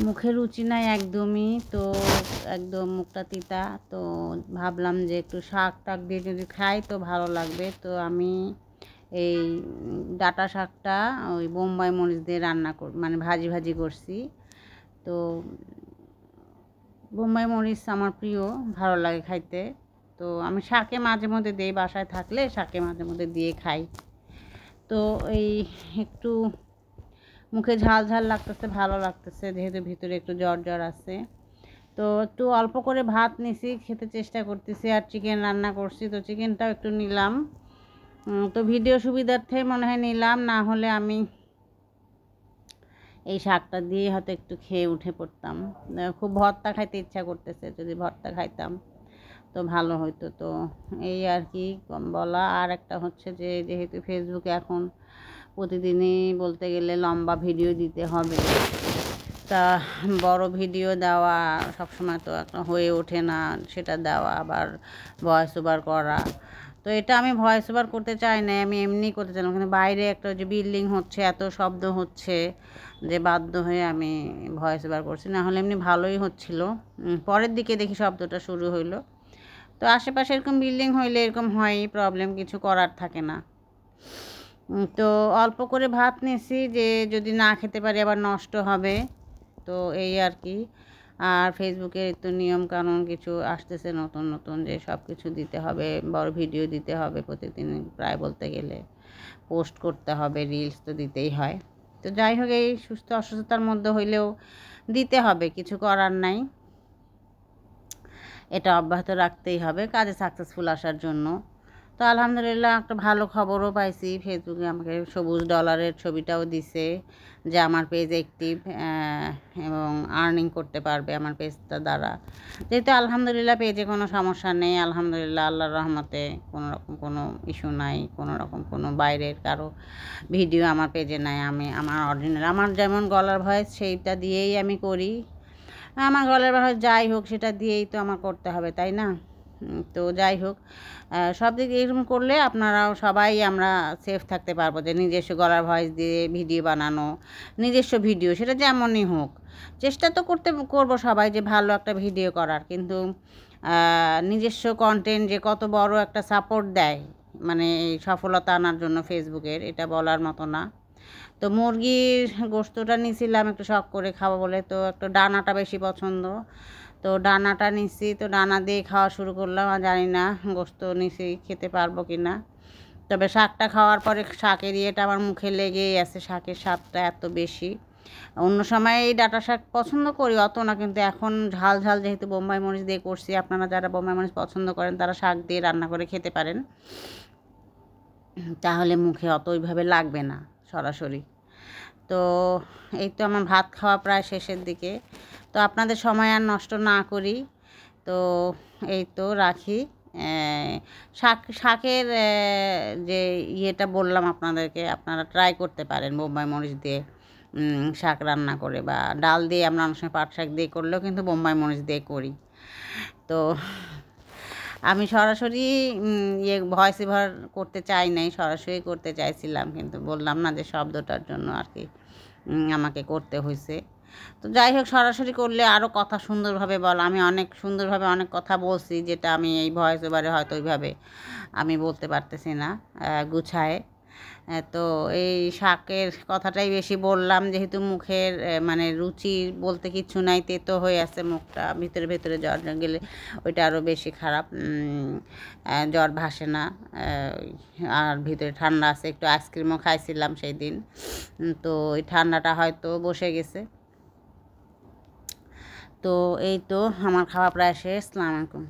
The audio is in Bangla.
মুখে রুচি নাই একদমই, তো একদম মুখটা তিতা। তো ভাবলাম যে একটু শাক টাক দিয়ে যদি খাই তো ভালো লাগবে। তো আমি এই ডাঁটা শাকটা ওই বোম্বাই মরিচ দিয়ে রান্না মানে ভাজি ভাজি করছি। তো বোম্বাই মরিচ আমার প্রিয়, ভালো লাগে খাইতে। তো আমি শাকে মাঝে মধ্যে দিই, বাসায় থাকলে শাকে মাঝে মধ্যে দিয়ে খাই। তো এই একটু মুখে ঝাল ঝাল লাগতেছে, ভালো লাগতেছে, যেহেতু ভিতরে একটু জ্বর জ্বর আছে। তো একটু অল্প করে ভাত নিছি, খেতে চেষ্টা করতেছি। আর চিকেন রান্না করছি, তো চিকেনটাও একটু নিলাম। তো ভিডিও সুবিধার্থে মনে হয় নিলাম, না হলে আমি এই শাকটা দিয়ে হয়তো একটু খেয়ে উঠে পড়তাম। খুব ভর্তা খাইতে ইচ্ছা করতেছে, যদি ভর্তা খাইতাম তো ভালো হতো। তো এই আর কি বলা। আর একটা হচ্ছে যে যেহেতু ফেসবুকে এখন প্রতিদিনই বলতে গেলে লম্বা ভিডিও দিতে হবে, তা বড় ভিডিও দেওয়া সবসময় তো একটা হয়ে ওঠে না, সেটা দেওয়া আবার ভয়েস ওভার করা। তো এটা আমি ভয়েস ওভার করতে চাই না, আমি এমনি করতে চাইলাম, কিন্তু বাইরে একটা যে বিল্ডিং হচ্ছে, এত শব্দ হচ্ছে যে বাধ্য হয়ে আমি ভয়েস ওভার করছি, না হলে এমনি ভালোই হচ্ছিল। পরের দিকে দেখি শব্দটা শুরু হইলো। তো আশেপাশে এরকম বিল্ডিং হইলে এরকম হয়ই, প্রবলেম, কিছু করার থাকে না। তো অল্প করে ভাত নিয়েছি, যে যদি না খেতে পারি আবার নষ্ট হবে। তো এই আর কি। আর ফেসবুকে তো নিয়ম কানুন কিছু আসতেছে নতুন নতুন, যে সব কিছু দিতে হবে, বড় ভিডিও দিতে হবে প্রতিদিন, প্রায় বলতে গেলে পোস্ট করতে হবে, রিলস তো দিতেই হয়। তো যাই হোক, এই সুস্থ অসুস্থতার মধ্যে হইলেও দিতে হবে, কিছু করার নাই। এটা অব্যাহত রাখতেই হবে কাজে সাকসেসফুল আসার জন্য। তো আলহামদুলিল্লাহ একটা ভালো খবরও পাইছি, ফেসবুকে আমাকে সবুজ ডলারের ছবিটাও দিছে, যে আমার পেজ অ্যাক্টিভ এবং আর্নিং করতে পারবে আমার পেজটা দ্বারা। যেহেতু আলহামদুলিল্লাহ পেজে কোনো সমস্যা নেই, আলহামদুলিল্লাহ আল্লাহর রহমতে কোনো রকম কোনো ইস্যু নাই, কোনো রকম কোনো বাইরের কারো ভিডিও আমার পেজে নাই। আমি আমার অরিজিনাল, আমার যেমন গলার ভয়েস সেইটা দিয়েই আমি করি। আমার গলার ভয়েস যাই হোক সেটা দিয়েই তো আমার করতে হবে, তাই না? তো যাই হোক, সব দিক এরকম করলে আপনারাও সবাই আমরা সেফ থাকতে পারবো, যে নিজস্ব গলার ভয়েস দিয়ে ভিডিও বানানো, নিজস্ব ভিডিও সেটা যেমনই হোক, চেষ্টা তো করবো সবাই যে ভালো একটা ভিডিও করার। কিন্তু নিজস্ব কন্টেন্ট যে কত বড় একটা সাপোর্ট দেয়, মানে সফলতা আনার জন্য ফেসবুকের, এটা বলার মতো না। তো মুরগির গোস্তটা নিয়েছিলাম একটু শখ করে খাবো বলে, তো একটু ডানাটা বেশি পছন্দ, তো ডানাটা নিছি। তো ডানা দিয়ে খাওয়া শুরু করলাম, আর জানি না গোস্ত নিছি খেতে পারবো কি না। তবে শাকটা খাওয়ার পরে শাকের ইয়েটা আমার মুখে লেগেই আছে, শাকের স্বাদটা এত বেশি। অন্য সময় এই ডাঁটা শাক পছন্দ করি অত না, কিন্তু এখন ঝাল ঝাল যেহেতু বোম্বাই মরিচ দিয়ে করছি, আপনারা যারা বোম্বাই মরিচ পছন্দ করেন তারা শাক দিয়ে রান্না করে খেতে পারেন, তাহলে মুখে অত ওইভাবে লাগবে না সরাসরি। তো এই তো আমার ভাত খাওয়া প্রায় শেষের দিকে। তো আপনাদের সময় আর নষ্ট না করি, তো এই তো রাখি। শাকের যে ইয়েটা বললাম আপনাদেরকে, আপনারা ট্রাই করতে পারেন বোম্বাই মরিচ দিয়ে শাক রান্না করে, বা ডাল দিয়ে, আমরা অনেক সময় পাট শাক দিয়ে করলেও কিন্তু বোম্বাই মরিচ দিয়ে করি। তো আমি সরাসরি ভয়েস ওভার করতে চাই নাই, সরাসরি করতে চাইছিলাম, কিন্তু বললাম না যে শব্দটার জন্য আর কি আমাকে করতে হয়েছে। তো যাই হোক, সরাসরি করলে আরও কথা সুন্দরভাবে বলা, আমি অনেক সুন্দরভাবে অনেক কথা বলছি, যেটা আমি এই ভয়েস ওভারে হয়তো ওইভাবে আমি বলতে পারতেছি না গুছায়। তো এই শাকের কথাটাই বেশি বললাম, যেহেতু মুখের মানে রুচি বলতে কিছু নাই, তেতো হয়ে আছে মুখটা, ভিতরে ভেতরে জ্বর গেলে ওইটা আরও বেশি খারাপ, জ্বর ভাসে না। আর ভিতরে ঠান্ডা আছে, একটু আইসক্রিমও খাইছিলাম সেই দিন, তো ওই ঠান্ডাটা হয়তো বসে গেছে। তো এই তো আমার খাওয়া প্রায় শেষ। আসসালামু আলাইকুম।